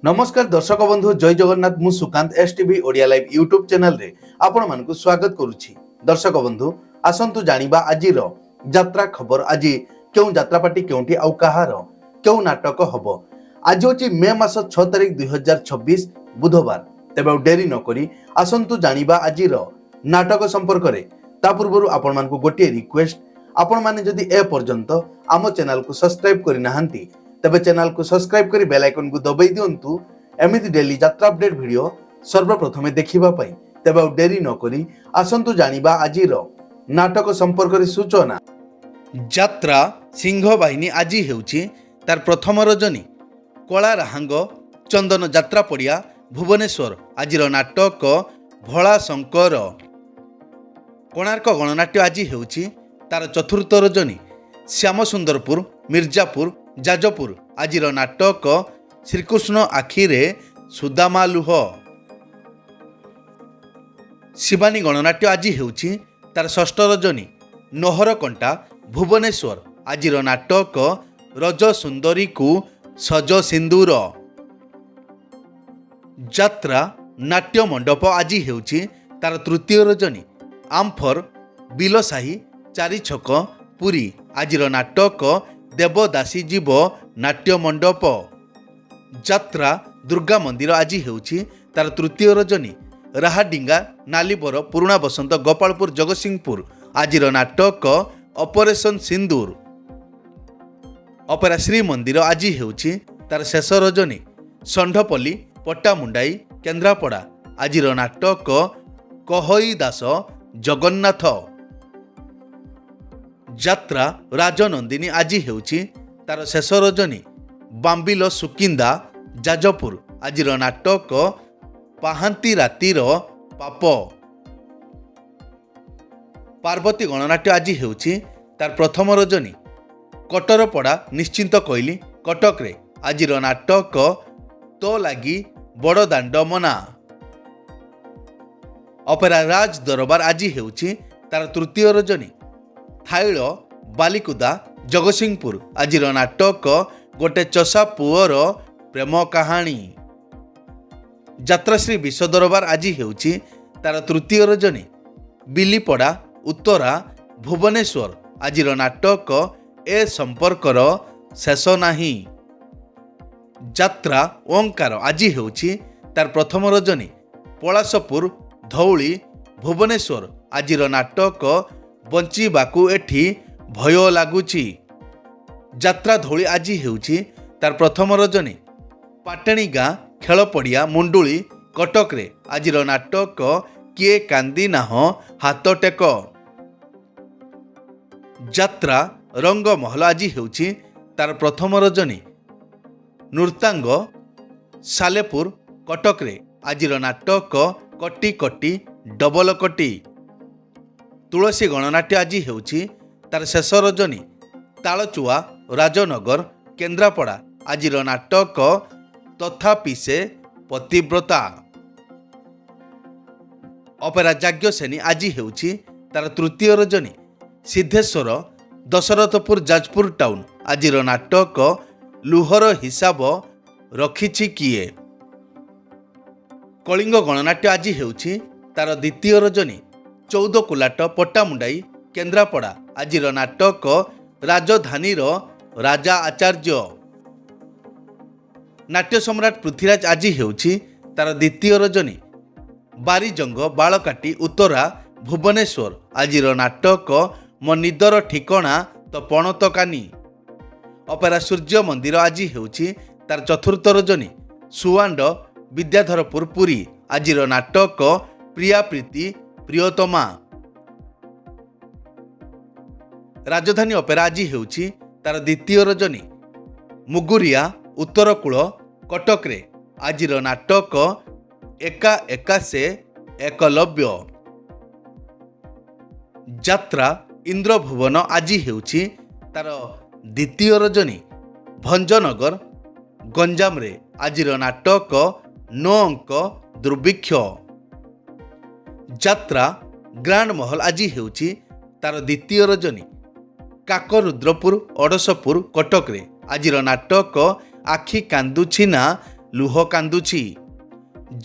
नमस्कार दर्शक बंधु जय जगन्नाथ मु Sukanta STV Odia live YouTube channel रे आपण मानकु स्वागत करूछि। दर्शक बंधु आसंतु जानिबा आजिर यात्रा खबर। आज क्यों यात्रा पार्टी केउठी आउ कहार क्यों नाटक हबो। आज होछि मे मास 6 तारिख 2026 बुधवार। तेबे डेरी न करी आसंतु जानिबा आजिर नाटक संपर्क रे। ता पूर्वरु आपण मानकु गोटे रिक्वेस्ट, आपण माने जदि ए पर्यंत आम चैनल को सब्सक्राइब करि नाहंती तबे चैनल को सब्सक्राइब करी बेल आइकन को दबाई दियंतु एमिति डेली यात्रा अपडेट वीडियो सर्वप्रथमे देखिबा पई। तबे डेरी न करी आसंतु जानिबा आजिर नाटक संपर्क रे सूचना। यात्रा सिंह बाहिनी आज हेउछि तार प्रथम रजनी। कलाराहांग चंदन यात्रा पड़िया भुवनेश्वर। आजिर नाटक भोला शंकर। कोणार्क गणनाट्य आज हेउछि तार चतुर्थ रजनी। श्यामसुंदरपुर मिर्जापुर जाजपुर। आजिर नाटक श्रीकृष्ण आखिरे सुदामा लुह। शिवानी गणनाट्य आज हेउछि तार षष्ठ रजनी। नहरकंटा भुवनेश्वर। आजिर नाटक रज सुंदरी को सज सिंदूर। यात्रा नाट्य मंडप आज हेउछि तार तृतीय रजनी। आम्फर बिलसाही चारि छक पुरी। आजिर नाटक देवदासी जीव नाट्य मंडप। यात्रा दुर्गा मंदिर आज हेउछि तार तृतीय रजनी। राहाडिंगा नालीबर पुराणा बसंत गोपालपुर जगतसिंहपुर। आजिर नाटक ऑपरेशन सिंदूर। अपेरा श्री मंदिर आज हेउछि तार शेष रजनी। षंढपल्ली पट्टामुंडाई केन्द्रापड़ा। आजिर नाटक कहई दास जगन्नाथ। यात्रा राजनंदिनी आज हेउछि तार शेष रजनी। बाम्बिल सुकिंदा जाजपुर। आजिर नाटक पाहांती रातिर पाप। पार्वती गणनाट्य आज हेउछि तार प्रथम रजनी। कटरपड़ा निश्चिंत कोइली कटक रे। आजिर नाटक तो लागी बड़ दांड मना। अपेरा राज दरबार आज हेउछि तार तृतीय रजनी। थाइल बालिकुदा जगतसिंहपुर। आजिर नाटक गोटे चषा पुअर प्रेम कहानी। यात्राश्री विश्व दरबार आज हेउछि तार तृतीय रजनी। बिलीपड़ा उत्तरा भुवनेश्वर। आजिर नाटक ए संपर्कर शेष नाही। यात्रा ओंकार आज हेउछि तार प्रथम रजनी। पलाशपुर धौली भुवनेश्वर। आजिर नाटक बंचिबाकू एठी भय लागुची। यात्रा धौली आज हेउछि तार प्रथम रजनी। पाटणी गाँ खेल पड़िया मुंडुली कटक रे। आजिर नाटक किए कांदी नाह हाथ टेक। यात्रा रंग महल आज हेउछि तार प्रथम रजनी। नृतांग सालेपुर कटक रे। आजिर नाटक कटी कटी डबल कटी। तुलसी गणनाट्य आज हेउछि तार शेष रजनी। तालचुआ राजनगर केन्द्रापड़ा। आजिर नाटक तथापि से पतिव्रता। अपेरा जाज्ञसेनी आज हेउछि तार तृतीय रजनी। सिद्धेश्वर दशरथपुर जाजपुर टाउन। आजिर नाटक लुहर हिसाब रखिछि किए। कलिंग गणनाट्य आज हेउछि तार द्वितीय रजनी। 14 कुलाट पट्टामुंडाई केन्द्रापड़ा। आजिर नाटक राजधानीर राजा आचार्य। नाट्य सम्राट पृथ्वीराज आज हेउछि तार द्वितीय रजनी। बारीजंग बालकाटी उत्तरा भुवनेश्वर। आजिर नाटक मो निदर ठिकणा तो पणतकानी। अपेरा सूर्य मंदिर आज हेउछि तार चतुर्थ रजनी। सुआंड विद्याधरपुर पुरी। आजिर नाटक प्रिया प्रीति प्रियतमा। राजधानी अपेरा आज हेउछि तार द्वितीय रजनी। मुगुरिया उत्तरकूल कटक रे। आजिर नाटक एका एका से एकलव्य। यात्रा इंद्रभुवन आज हेउछि तार द्वितीय रजनी। भंजनगर गंजाम रे। आजिर नाटक 9 अंक दुर्भिक्ष। यात्रा ग्रांड महल आज हेउछि तार द्वितीय रजनी। काकरुद्रपुर अड़सपुर कटक रे। आजिर नाटक आखि कांदुछि ना ଲୁହ କାନ୍ଦୁଛି।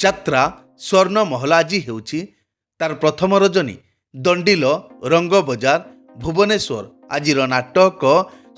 ଯାତ୍ରା ସ୍ୱର୍ଣ୍ଣ ମହଲ ଆଜି ହେଉଛି ତାର ପ୍ରଥମ ରଜନୀ। ଦଣ୍ଡିଲ ରଙ୍ଗ ବଜାର ଭୁବନେଶ୍ୱର ଆଜିର ନାଟକ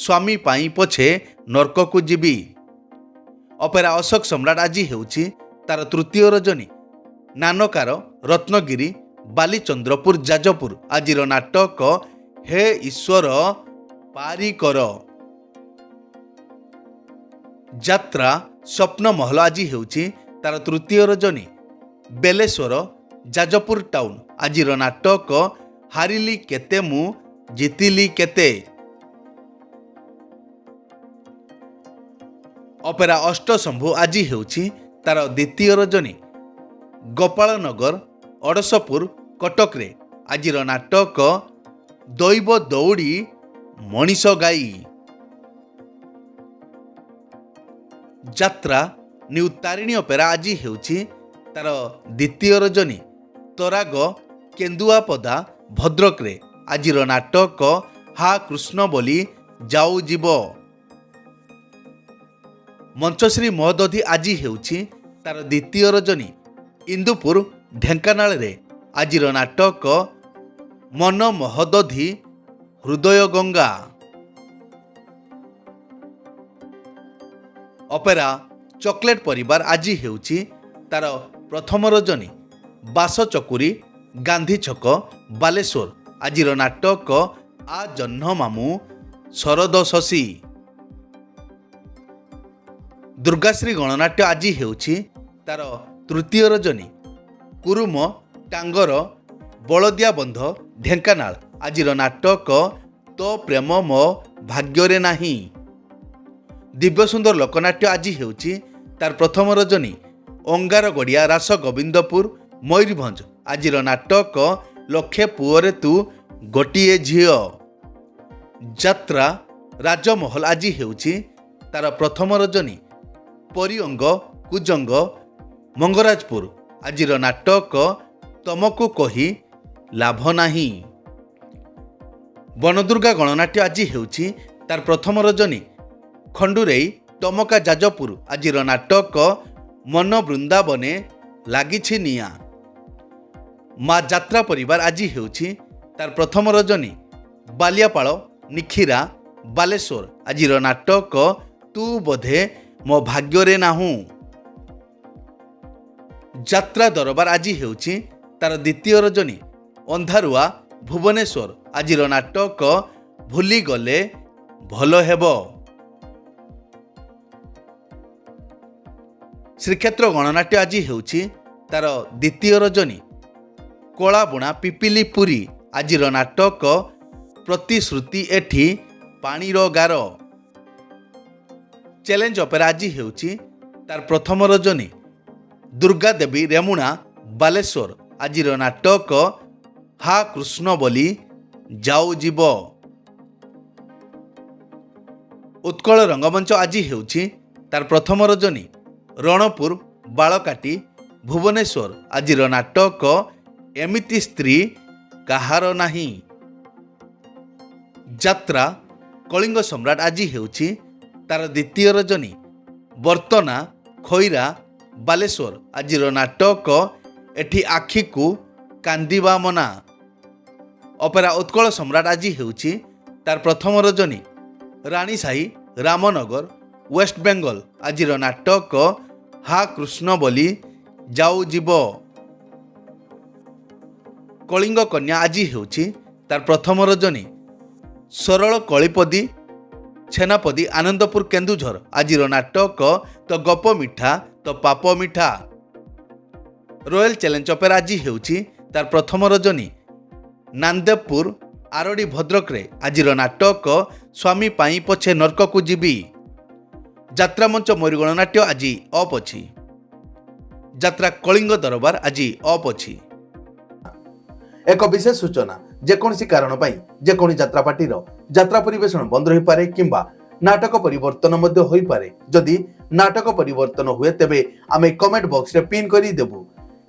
ସ୍ୱାମୀ ପାଇଁ ପଛେ ନର୍କକୁ ଯିବି। ଅପେରା ଅଶୋକ ସମ୍ରାଟ ଆଜି ହେଉଛି ତାର ତୃତୀୟ ରଜନୀ। ନାନକାର ରତ୍ନଗିରି ବାଲିଚନ୍ଦ୍ରପୁର ଯାଜପୁର ଆଜିର ନାଟକ ହେ ଈଶ୍ୱର ପାରି କର। ଯାତ୍ରା ସ୍ୱପ୍ନ ମହଲ ଆଜି ହେଉଛି ତାର ତୃତୀୟ ରଜନୀ। ବେଲେଶ୍ୱର ଯାଜପୁର ଟାଉନ ଆଜିର ନାଟକ ହାରିଲି କେତେ ମୁଁ ଜିତିଲି କେତେ। ଅପେରା ଅଷ୍ଟଶମ୍ଭୁ ଆଜି ହେଉଛି ତାର ଦ୍ୱିତୀୟ ରଜନୀ। ଗୋପାଳନଗର ଅଡ଼ଶପୁର କଟକରେ ଆଜିର ନାଟକ ଦୈବ ଦୌଡ଼ି ମଣିଷ ଗାଈ। ଯାତ୍ରା ନ୍ୟୁ ତାରିଣୀ ଅପେରା ଆଜି ହେଉଛି ତାର ଦ୍ୱିତୀୟ ରଜନୀ। ତରାଗ କେନ୍ଦୁଆପଦା ଭଦ୍ରକରେ ଆଜିର ନାଟକ ହା କୃଷ୍ଣ ବୋଲି ଯାଉ ଯିବ। ମଞ୍ଚଶ୍ରୀ ମହୋଦଧି ଆଜି ହେଉଛି ତାର ଦ୍ୱିତୀୟ ରଜନୀ। ଇନ୍ଦୁପୁର ଢେଙ୍କାନାଳରେ ଆଜିର ନାଟକ ମନ ମହୋଦଧି ହୃଦୟ ଗଙ୍ଗା। ଅପେରା ଚକୋଲେଟ ପରିବାର ଆଜି ହେଉଛି ତାର ପ୍ରଥମ ରଜନୀ। ବାସଚକୁରୀ ଗାନ୍ଧୀ ଛକ ବାଲେଶ୍ୱର ଆଜିର ନାଟକ ଆ ଜହ୍ନ ମାମୁଁ ଶରଦ ଶଶୀ। ଦୁର୍ଗାଶ୍ରୀ ଗଣନାଟ୍ୟ ଆଜି ହେଉଛି ତାର ତୃତୀୟ ରଜନୀ। କୁରୁମ ଟାଙ୍ଗର ବଳଦିଆ ବନ୍ଧ ଢେଙ୍କାନାଳ ଆଜିର ନାଟକ ତୋ ପ୍ରେମ ମୋ ଭାଗ୍ୟରେ ନାହିଁ। ଦିବ୍ୟସୁନ୍ଦର ଲୋକନାଟ୍ୟ ଆଜି ହେଉଛି ତାର ପ୍ରଥମ ରଜନୀ। ଅଙ୍ଗାରଗଡ଼ିଆ ରାସ ଗୋବିନ୍ଦପୁର ମୟୂରଭଞ୍ଜ ଆଜିର ନାଟକ ଲକ୍ଷେ ପୁଅରେ ତୁ ଗୋଟିଏ ଝିଅ। ଯାତ୍ରା ରାଜମହଲ ଆଜି ହେଉଛି ତାର ପ୍ରଥମ ରଜନୀ। ପରିଅଙ୍ଗ କୁଜଙ୍ଗ ମଙ୍ଗରାଜପୁର ଆଜିର ନାଟକ ତମକୁ କହି ଲାଭ ନାହିଁ। ବନଦୁର୍ଗା ଗଣନାଟ୍ୟ ଆଜି ହେଉଛି ତାର ପ୍ରଥମ ରଜନୀ। ଖଣ୍ଡୁରେଇ ଟମକା ଯାଜପୁର ଆଜିର ନାଟକ ମନ ବୃନ୍ଦାବନେ ଲାଗିଛି ନିଆଁ। ମା ଯାତ୍ରା ପରିବାର ଆଜି ହେଉଛି ତାର ପ୍ରଥମ ରଜନୀ। ବାଲିଆପାଳ ନିଖିରା ବାଲେଶ୍ୱର ଆଜିର ନାଟକ ତୁ ବୋଧେ ମୋ ଭାଗ୍ୟରେ ନାହୁଁ। ଯାତ୍ରା ଦରବାର ଆଜି ହେଉଛି ତାର ଦ୍ୱିତୀୟ ରଜନୀ। ଅନ୍ଧାରୁଆ ଭୁବନେଶ୍ୱର ଆଜିର ନାଟକ ଭୁଲିଗଲେ ଭଲ ହେବ। ଶ୍ରୀକ୍ଷେତ୍ର ଗଣନାଟ୍ୟ ଆଜି ହେଉଛି ତାର ଦ୍ୱିତୀୟ ରଜନୀ। କଳାବୁଣା ପିପିଲି ପୁରୀ ଆଜିର ନାଟକ ପ୍ରତିଶ୍ରୁତି ଏଠି ପାଣିର ଗାର। ଚ୍ୟାଲେଞ୍ଜ ଅପେରା ଆଜି ହେଉଛି ତାର ପ୍ରଥମ ରଜନୀ। ଦୁର୍ଗା ଦେବୀ ରେମୁଣା ବାଲେଶ୍ୱର ଆଜିର ନାଟକ ହା କୃଷ୍ଣ ବୋଲି ଯାଉ ଯିବ। ଉତ୍କଳ ରଙ୍ଗମଞ୍ଚ ଆଜି ହେଉଛି ତାର ପ୍ରଥମ ରଜନୀ। ରଣପୁର ବାଳକାଟି ଭୁବନେଶ୍ୱର ଆଜିର ନାଟକ ଏମିତି ସ୍ତ୍ରୀ କାହାର ନାହିଁ। ଯାତ୍ରା କଳିଙ୍ଗ ସମ୍ରାଟ ଆଜି ହେଉଛି ତାର ଦ୍ୱିତୀୟ ରଜନୀ। ବର୍ତ୍ତନା ଖଇରା ବାଲେଶ୍ୱର ଆଜିର ନାଟକ ଏଠି ଆଖିକୁ କାନ୍ଦିବା ମନା। ଅପେରା ଉତ୍କଳ ସମ୍ରାଟ ଆଜି ହେଉଛି ତାର ପ୍ରଥମ ରଜନୀ। ରାଣୀସାହି ରାମନଗର ୱେଷ୍ଟବେଙ୍ଗଲ ଆଜିର ନାଟକ ହା କୃଷ୍ଣ ବୋଲି ଯାଉ ଯିବ। କଳିଙ୍ଗ କନ୍ୟା ଆଜି ହେଉଛି ତାର ପ୍ରଥମ ରଜନୀ। ସରଳ କଳିପଦୀ ଛେନାପଦୀ ଆନନ୍ଦପୁର କେନ୍ଦୁଝର ଆଜିର ନାଟକ ତ ଗପ ମିଠା ତ ପାପ ମିଠା। ରୟାଲ ଚ୍ୟାଲେଞ୍ଜ ଅପେରା ଆଜି ହେଉଛି ତାର ପ୍ରଥମ ରଜନୀ। ନାନ୍ଦେବପୁର ଆରଡ଼ି ଭଦ୍ରକରେ ଆଜିର ନାଟକ ସ୍ୱାମୀ ପାଇଁ ପଛେ ନର୍କକୁ ଯିବି। ଯାତ୍ରାମଞ୍ଚ ମୟୂର ଗଣନାଟ୍ୟ ଆଜି ଅଫ୍ ଅଛି। ଯାତ୍ରା କଳିଙ୍ଗ ଦରବାର ଆଜି ଅଫ୍ ଅଛି। ଏକ ବିଶେଷ ସୂଚନା, ଯେକୌଣସି କାରଣ ପାଇଁ ଯେକୌଣସି ଯାତ୍ରା ପାର୍ଟିର ଯାତ୍ରା ପରିବେଷଣ ବନ୍ଦ ରହିପାରେ କିମ୍ବା ନାଟକ ପରିବର୍ତ୍ତନ ମଧ୍ୟ ହୋଇପାରେ। ଯଦି ନାଟକ ପରିବର୍ତ୍ତନ ହୁଏ ତେବେ ଆମେ କମେଣ୍ଟ ବକ୍ସରେ ପିନ୍ କରି ଦେବୁ।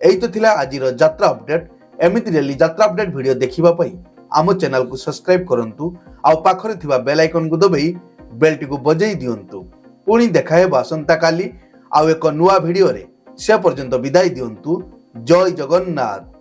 ଏଇ ତ ଥିଲା ଆଜିର ଯାତ୍ରା ଅପଡେଟ୍। ଏମିତି ଡେଲି ଯାତ୍ରା ଅପଡେଟ୍ ଭିଡ଼ିଓ ଦେଖିବା ପାଇଁ ଆମ ଚ୍ୟାନେଲକୁ ସବସ୍କ୍ରାଇବ କରନ୍ତୁ ଆଉ ପାଖରେ ଥିବା ବେଲ୍ ଆଇକନକୁ ଦବାଇ ବେଲଟିକୁ ବଜେଇ ଦିଅନ୍ତୁ। ପୁଣି ଦେଖା ହେବ ଆସନ୍ତାକାଲି ଆଉ ଏକ ନୂଆ ଭିଡିଓରେ। ସେ ପର୍ଯ୍ୟନ୍ତ ବିଦାୟ ଦିଅନ୍ତୁ। ଜୟ ଜଗନ୍ନାଥ।